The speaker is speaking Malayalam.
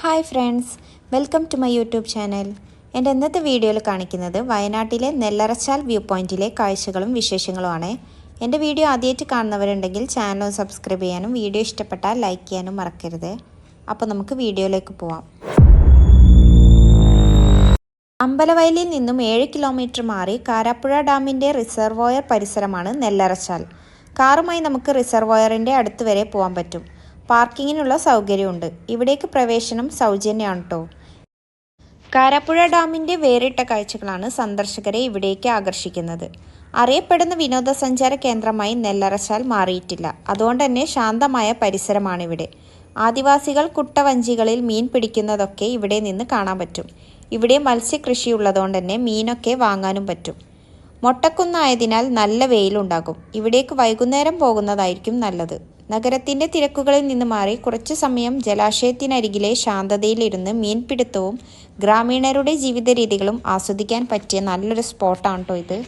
Hi friends, welcome to my YouTube channel. എൻ്റെ ഇന്നത്തെ വീഡിയോയിൽ കാണിക്കുന്നത് വയനാട്ടിലെ നെല്ലറച്ചാൽ വ്യൂ പോയിന്റിലെ കാഴ്ചകളും വിശേഷങ്ങളുമാണ്. എൻ്റെ വീഡിയോ ആദ്യമായിട്ട് കാണുന്നവരുണ്ടെങ്കിൽ ചാനൽ സബ്സ്ക്രൈബ് ചെയ്യാനും വീഡിയോ ഇഷ്ടപ്പെട്ടാൽ ലൈക്ക് ചെയ്യാനും മറക്കരുത്. അപ്പോൾ നമുക്ക് വീഡിയോയിലേക്ക് പോവാം. അമ്പലവയലിൽ നിന്നും 7 കിലോമീറ്റർ മാറി കാരാപ്പുഴ ഡാമിൻ്റെ റിസർവോയർ പരിസരമാണ് നെല്ലറച്ചാൽ. കാറുമായി നമുക്ക് റിസർവോയറിൻ്റെ അടുത്ത് വരെ പോകാൻ പറ്റും. പാർക്കിങ്ങിനുള്ള സൗകര്യമുണ്ട്. ഇവിടേക്ക് പ്രവേശനം സൗജന്യമാണ് കേട്ടോ. കാരാപ്പുഴ ഡാമിൻ്റെ വേറിട്ട കാഴ്ചകളാണ് സന്ദർശകരെ ഇവിടേക്ക് ആകർഷിക്കുന്നത്. അറിയപ്പെടുന്ന വിനോദസഞ്ചാര കേന്ദ്രമായി നെല്ലറച്ചാൽ മാറിയിട്ടില്ല. അതുകൊണ്ട് തന്നെ ശാന്തമായ പരിസരമാണിവിടെ. ആദിവാസികൾ കുട്ടവഞ്ചികളിൽ മീൻ പിടിക്കുന്നതൊക്കെ ഇവിടെ നിന്ന് കാണാൻ പറ്റും. ഇവിടെ മത്സ്യകൃഷി ഉള്ളതുകൊണ്ട് തന്നെ മീനൊക്കെ വാങ്ങാനും പറ്റും. മൊട്ടക്കുന്നായതിനാൽ നല്ല വെയിലുണ്ടാകും. ഇവിടേക്ക് വൈകുന്നേരം പോകുന്നതായിരിക്കും നല്ലത്. നഗരത്തിൻ്റെ തിരക്കുകളിൽ നിന്ന് മാറി കുറച്ചു സമയം ജലാശയത്തിനരികിലെ ശാന്തതയിലിരുന്ന് മീൻപിടുത്തവും ഗ്രാമീണരുടെ ജീവിത രീതികളും ആസ്വദിക്കാൻ പറ്റിയ നല്ലൊരു സ്പോട്ടാണ് കേട്ടോ ഇത്.